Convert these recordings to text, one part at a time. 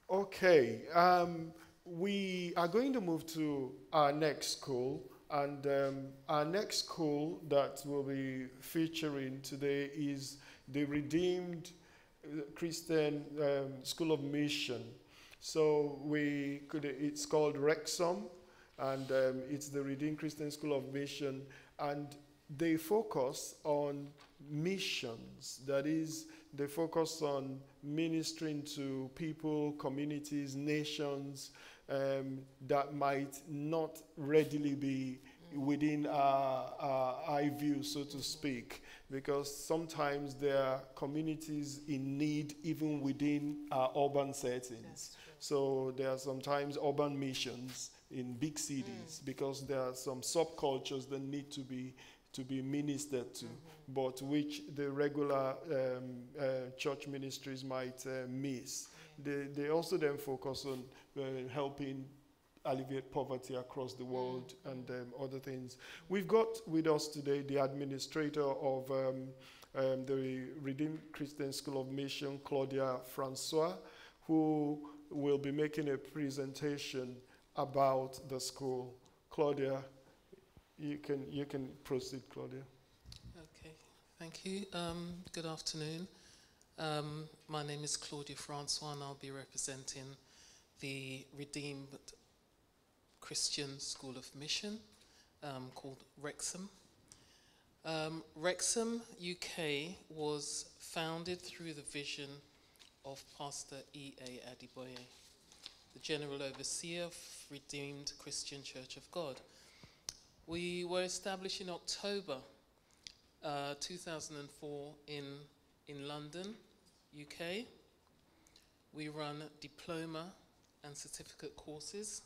Okay, we are going to move to our next school, and our next school that we'll be featuring today is the Redeemed Christian School of Mission. So it's called Wrexham, and it's the Redeemed Christian School of Mission, and they focus on missions. That is, they focus on ministering to people, communities, nations that might not readily be within our eye view, so to speak, because sometimes there are communities in need even within our urban settings. So there are sometimes urban missions in big cities because there are some subcultures that need to be ministered to, but which the regular church ministries might miss. They also then focus on helping alleviate poverty across the world and other things. We've got with us today the administrator of the Redeemed Christian School of Mission, Claudia Francois, who will be making a presentation about the school. Claudia, you can proceed, Claudia. Okay, thank you. Good afternoon. My name is Claudia Francois, and I'll be representing the Redeemed Christian School of Mission, called Wrexham. Wrexham, UK, was founded through the vision of Pastor E.A. Adiboye, the General Overseer of Redeemed Christian Church of God. We were established in October 2004 in London, UK. We run diploma and certificate courses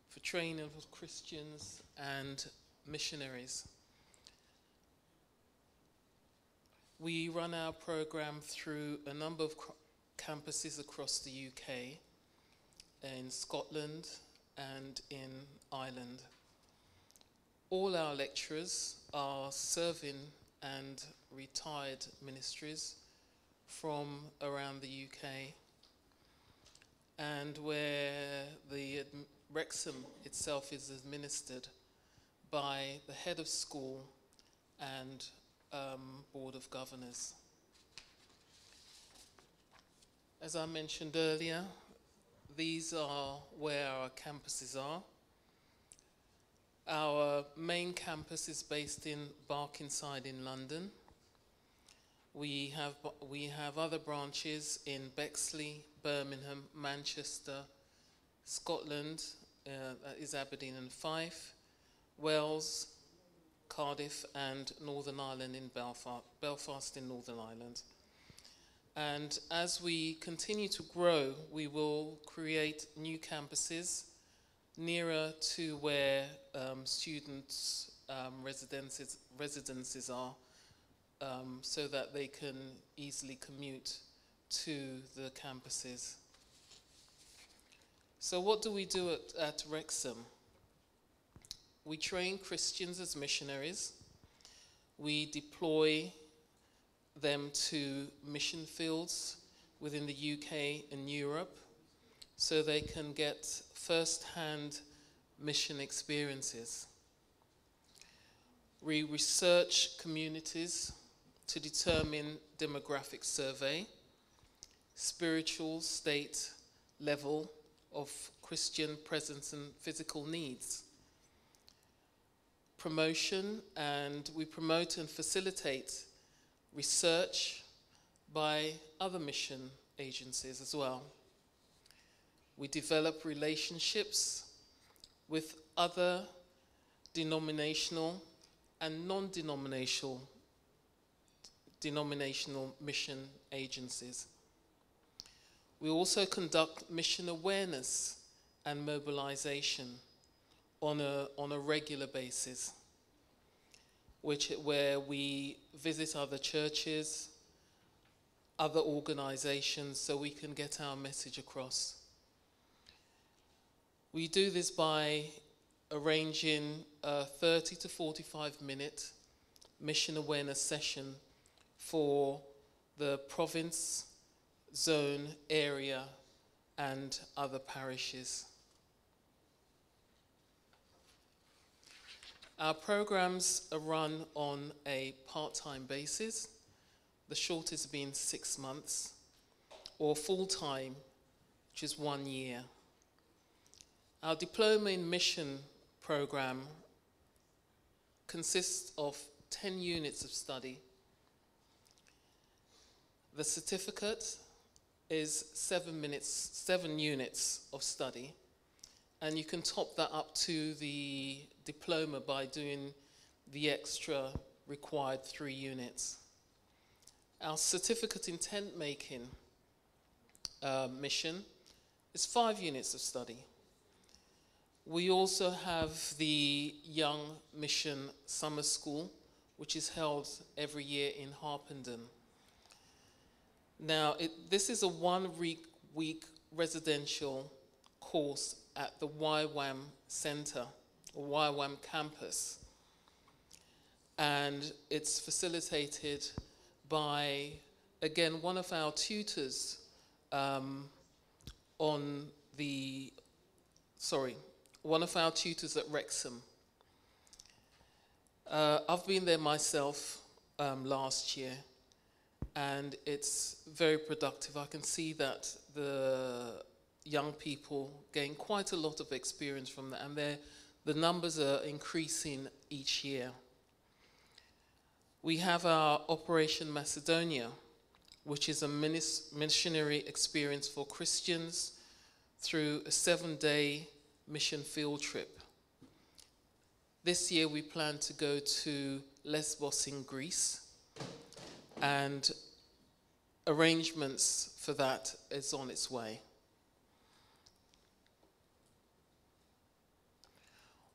for training of Christians and missionaries. We run our program through a number of campuses across the UK, in Scotland and in Ireland. All our lecturers are serving and retired ministries from around the UK, and where the Wrexham itself is administered by the head of school and board of governors. As I mentioned earlier, these are where our campuses are. Our main campus is based in Barkingside in London. We have other branches in Bexley, Birmingham, Manchester, Scotland, that is Aberdeen and Fife, Wales, Cardiff, and Northern Ireland in Belfast in Northern Ireland. And as we continue to grow, we will create new campuses nearer to where students' residences are, so that they can easily commute to the campuses. So what do we do at Wrexham? We train Christians as missionaries. We deploy them to mission fields within the UK and Europe so they can get first-hand mission experiences. We research communities to determine demographic survey, spiritual state level of Christian presence and physical needs. Promotion, and we promote and facilitate research by other mission agencies as well. We develop relationships with other denominational and non-denominational mission agencies. We also conduct mission awareness and mobilization on a regular basis, where we visit other churches, other organizations, so we can get our message across. We do this by arranging a 30 to 45-minute mission awareness session for the province, zone, area, and other parishes. Our programs are run on a part-time basis, the shortest being 6 months, or full-time, which is 1 year. Our Diploma in Mission program consists of 10 units of study. The certificate is 7 units of study, and you can top that up to the diploma by doing the extra required 3 units. Our certificate in tent making mission is 5 units of study. We also have the Young Mission Summer School, which is held every year in Harpenden. Now, this is a 1-week residential course at the YWAM Center, or YWAM campus. And it's facilitated by, again, one of our tutors one of our tutors at Wrexham. I've been there myself last year, and it's very productive. I can see that the young people gain quite a lot of experience from that, and the numbers are increasing each year. We have our Operation Macedonia, which is a missionary experience for Christians through a 7-day mission field trip. This year we plan to go to Lesbos in Greece, and arrangements for that is on its way.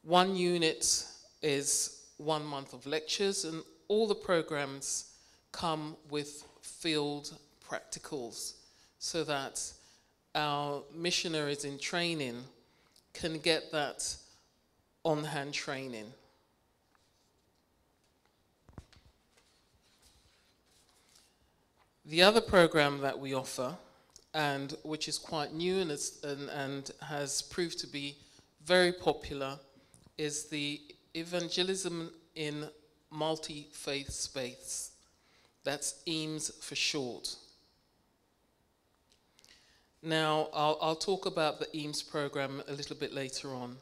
1 unit is 1 month of lectures, and all the programs come with field practicals so that our missionaries in training can get that on-hand training. The other program that we offer, and which is quite new and has proved to be very popular, is the Evangelism in Multi-Faith Space. That's EAMS for short. Now, I'll talk about the EAMS program a little bit later on.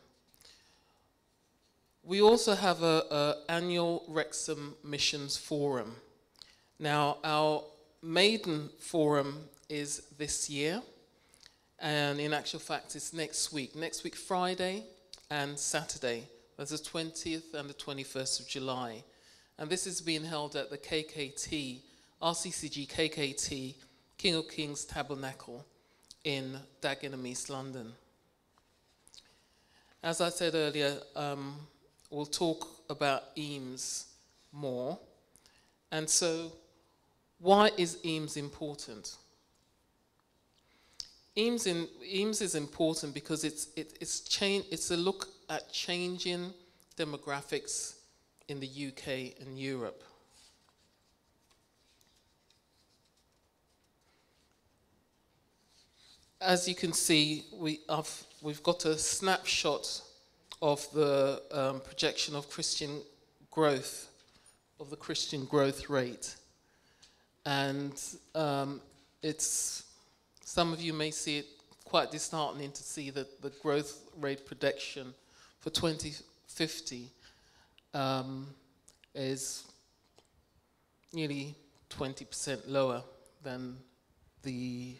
We also have an annual Wrexham Missions Forum. Now, our maiden forum is this year, and in actual fact, it's next week Friday and Saturday. That's the 20th and the 21st of July. And this is being held at the KKT, Rccg KKT, King of Kings Tabernacle in Dagenham, East London. As I said earlier, we'll talk about EAMS more. And so, why is EAMS important? EAMS is important because it's a look at changing demographics in the UK and Europe. As you can see, we've got a snapshot of the projection of Christian growth, of the Christian growth rate. And some of you may see it quite disheartening to see that the growth rate projection for 2050 is nearly 20% lower than we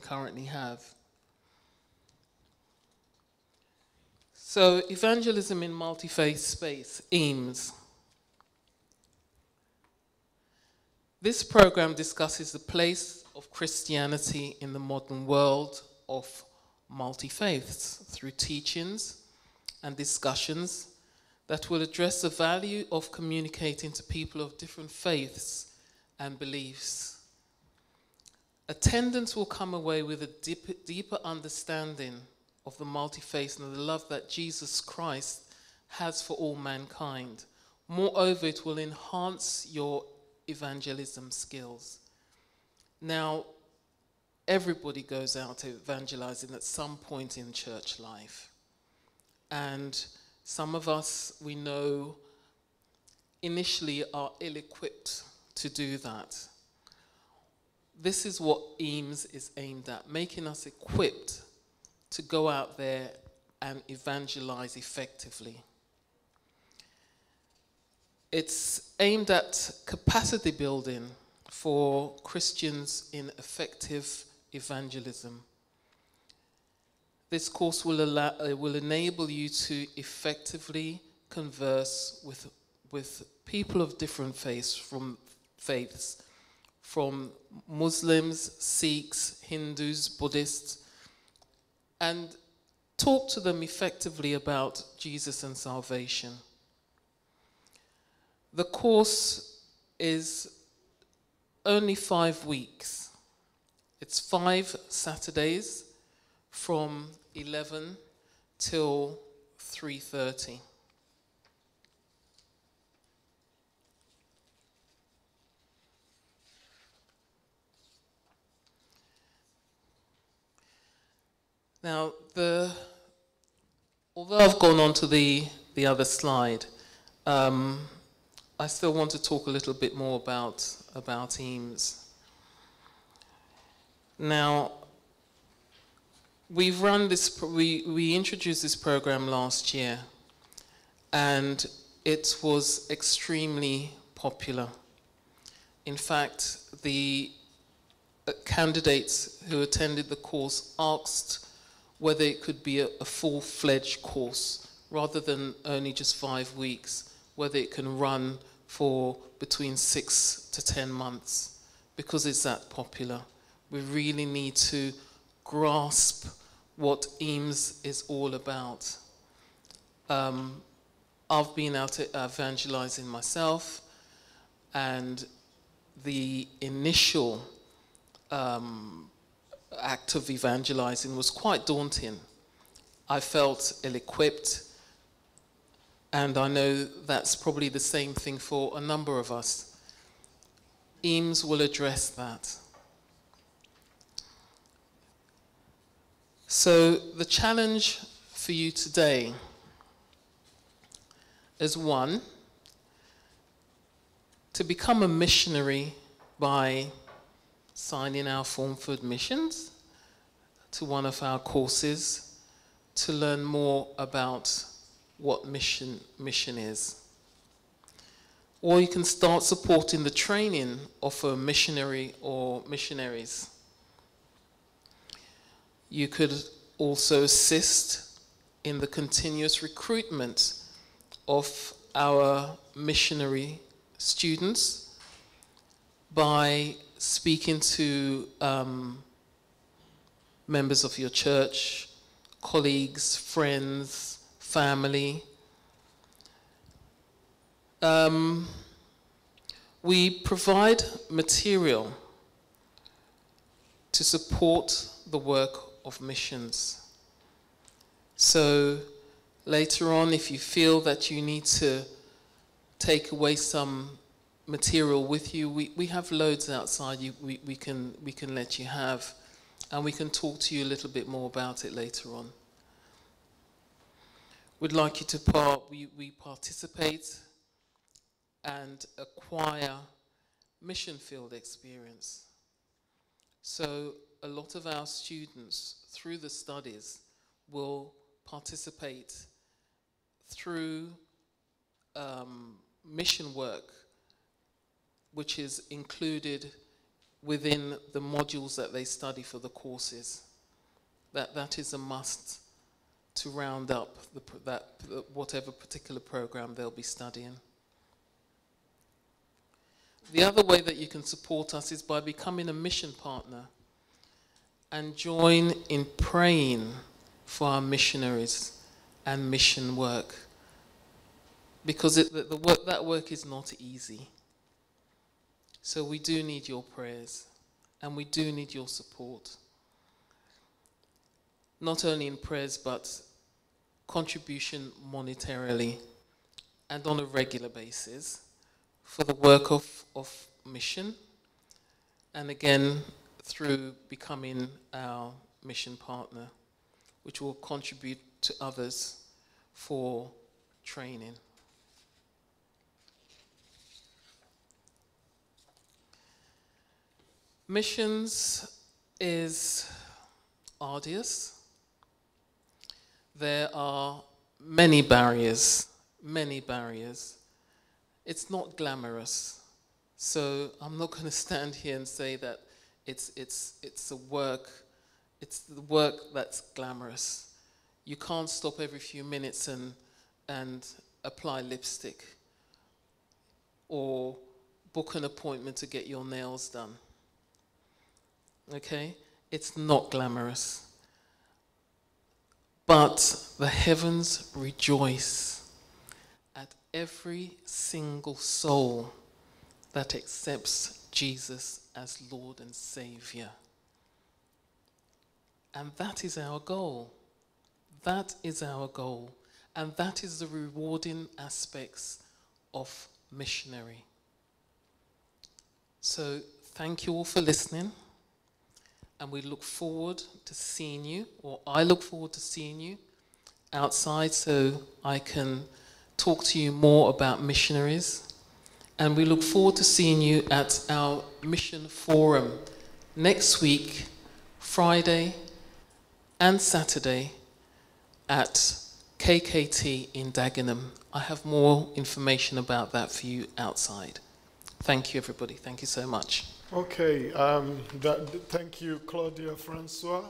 currently have. So, evangelism in multi-faith space, EAMS. This program discusses the place of Christianity in the modern world of multi-faiths through teachings and discussions that will address the value of communicating to people of different faiths and beliefs. Attendants will come away with a deeper understanding of the multi-faith and the love that Jesus Christ has for all mankind. Moreover, it will enhance your evangelism skills. Now, everybody goes out evangelizing at some point in church life. And some of us, we know, initially are ill-equipped to do that. This is what EAMS is aimed at, making us equipped to go out there and evangelize effectively. It's aimed at capacity building for Christians in effective evangelism. This course will enable you to effectively converse with people of different faiths, from Muslims, Sikhs, Hindus, Buddhists, and talk to them effectively about Jesus and salvation. The course is only 5 weeks. It's 5 Saturdays from 11 till 3:30. Now, although I've gone on to the other slide, I still want to talk a little bit more about EAMS. Now, we've run this. We introduced this program last year, and it was extremely popular. In fact, the candidates who attended the course asked whether it could be a full-fledged course rather than only just 5 weeks, whether it can run for between 6 to 10 months, because it's that popular. We really need to grasp what EAMS is all about. I've been out evangelizing myself, and the initial act of evangelizing was quite daunting. I felt ill-equipped, and I know that's probably the same thing for a number of us. EAMS will address that. So the challenge for you today is, one, to become a missionary by signing our form for admissions to one of our courses to learn more about what mission is. Or you can start supporting the training of a missionary or missionaries. You could also assist in the continuous recruitment of our missionary students by speaking to members of your church, colleagues, friends, family. We provide material to support the work of missions. So later on, if you feel that you need to take away some material with you, we have loads outside we can let you have, and we can talk to you a little bit more about it later on. We'd like you to we participate and acquire mission field experience. So a lot of our students through the studies will participate through mission work, which is included within the modules that they study for the courses. That is a must to round up whatever particular program they'll be studying. The other way that you can support us is by becoming a mission partner and join in praying for our missionaries and mission work, because that work is not easy. So we do need your prayers, and we do need your support. Not only in prayers, but contribution monetarily and on a regular basis for the work of mission. And again, through becoming our mission partner, which will contribute to others for training. Missions is arduous. There are many barriers, many barriers. It's not glamorous. So I'm not going to stand here and say that it's the work that's glamorous. You can't stop every few minutes and apply lipstick or book an appointment to get your nails done. Okay? It's not glamorous. But the heavens rejoice at every single soul that accepts Jesus as Lord and Savior. And that is our goal. That is our goal. And that is the rewarding aspects of missionary. So thank you all for listening. And we look forward to seeing you, or I look forward to seeing you outside so I can talk to you more about missionaries. And we look forward to seeing you at our mission forum next week, Friday and Saturday at KKT in Dagenham. I have more information about that for you outside. Thank you, everybody. Thank you so much. Okay, thank you, Claudia Francois.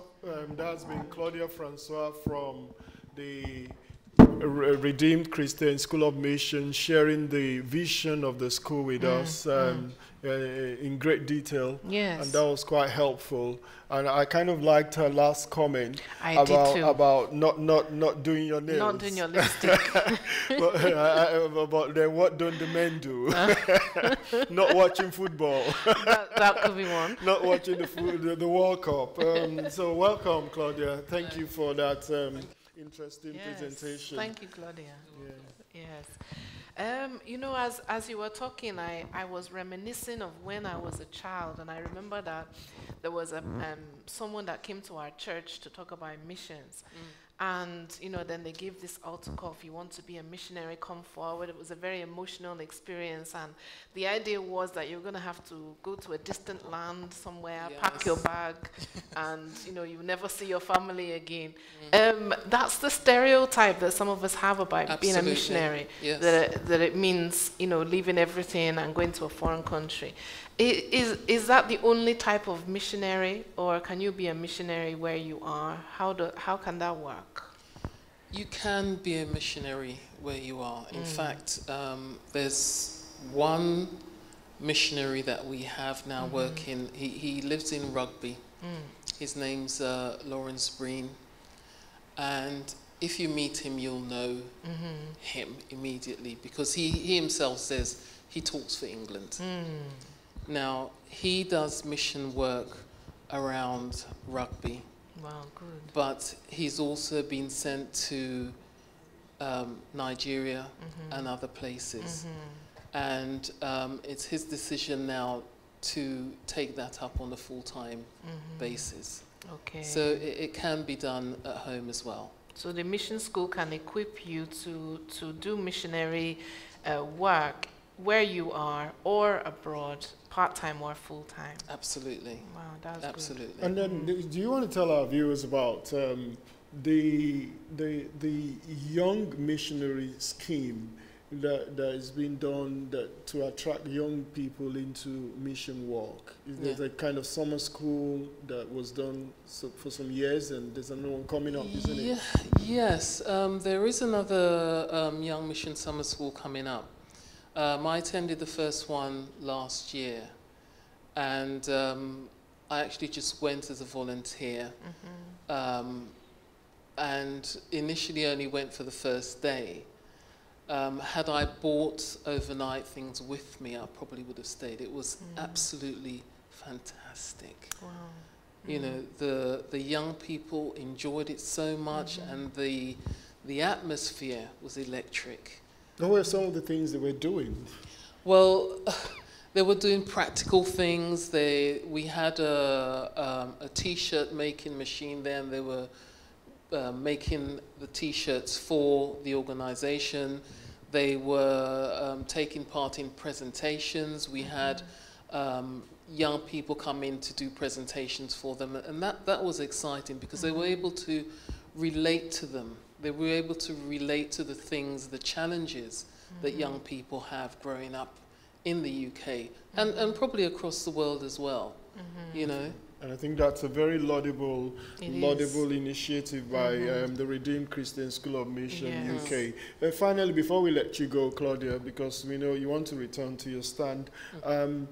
That's been Claudia Francois from the Redeemed Christian School of Mission, sharing the vision of the school with us in great detail. Yes. And that was quite helpful. And I kind of liked her last comment about not doing your nails. Not doing your lipstick. but then what don't the men do? Not watching football. that could be one. Not watching the World Cup. So welcome, Claudia. Thank you for that interesting presentation. Thank you, Claudia. Yeah. Yes. You know, as you were talking, I was reminiscing of when I was a child, and I remember that there was someone that came to our church to talk about missions. And, you know, then they gave this altar call, if you want to be a missionary, come forward. It was a very emotional experience. And the idea was that you're going to have to go to a distant land somewhere, pack your bag, and, you know, you never see your family again. That's the stereotype that some of us have about being a missionary, that it means, you know, leaving everything and going to a foreign country. Is that the only type of missionary, or can you be a missionary where you are? How can that work? You can be a missionary where you are. In fact, there's one missionary that we have now working. He lives in Rugby. His name's Lawrence Breen. And if you meet him, you'll know him immediately, because he himself says he talks for England. Now, he does mission work around Rugby. Wow, good. But he's also been sent to Nigeria and other places. And it's his decision now to take that up on a full-time basis. Okay. So it can be done at home as well. So the mission school can equip you to do missionary work where you are or abroad, part-time or full-time. Absolutely. Wow, that's absolutely. good. And then, do you want to tell our viewers about the young missionary scheme that is being done to attract young people into mission work? There's a kind of summer school that was done for some years, and there's another one coming up, isn't it? Yes, there is another young mission summer school coming up. I attended the first one last year, and I actually just went as a volunteer, and initially only went for the first day. Had I bought overnight things with me, I probably would have stayed. It was absolutely fantastic. Wow. You know, the young people enjoyed it so much, and the atmosphere was electric. What were some of the things they were doing? Well, They were doing practical things. We had a T-shirt making machine there, and they were making the T-shirts for the organization. They were taking part in presentations. We had young people come in to do presentations for them, and that was exciting because they were able to relate to them. They were able to relate to the things, the challenges that young people have growing up in the UK and probably across the world as well, you know. And I think that's a very laudable initiative by the Redeemed Christian School of Mission UK. Finally, before we let you go, Claudia, because we know you want to return to your stand, can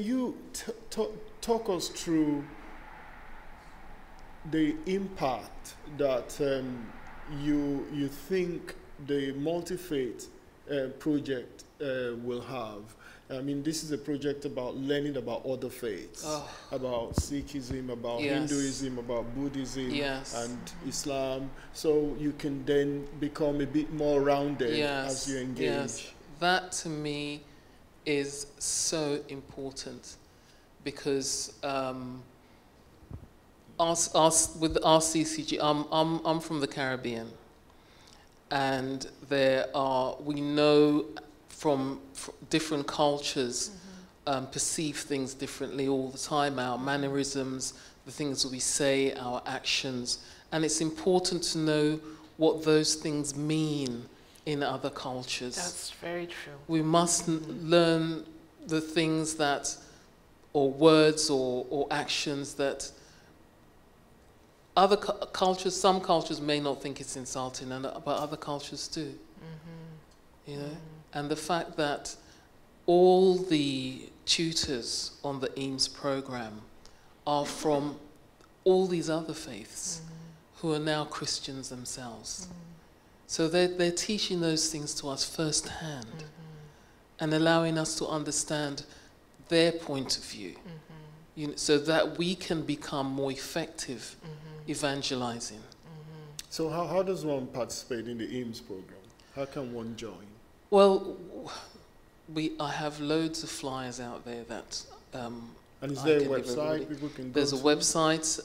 you talk us through the impact that you think the multi-faith project will have? I mean, this is a project about learning about other faiths, about Sikhism, about Hinduism, about Buddhism and Islam, so you can then become a bit more rounded as you engage. Yes, that to me is so important because with Rccg, I'm from the Caribbean, and we know from different cultures perceive things differently all the time, our mannerisms, the things we say, our actions, and it's important to know what those things mean in other cultures. That's very true. We must learn the things that, or words or actions that other cultures, some cultures may not think it's insulting, but other cultures do. You know? And the fact that all the tutors on the EAMS program are from all these other faiths who are now Christians themselves. So they're teaching those things to us firsthand and allowing us to understand their point of view, you know, so that we can become more effective evangelizing. So how does one participate in the EAMS program? How can one join? Well, I have loads of flyers out there that and is there a website people can go to? There's a website.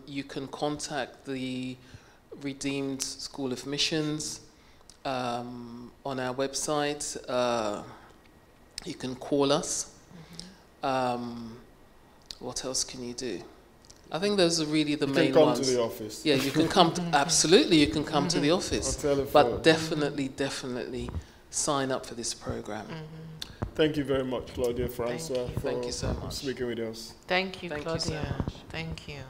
You can contact the Redeemed School of Missions on our website. You can call us. What else can you do? I think those are really the main ones. You can come to the office. Yeah, you can come. Absolutely, you can come to the office. But definitely sign up for this program. Thank you very much, Claudia Francois, Thank you so much. speaking with us. Thank you, Thank you Claudia. so much. Thank you.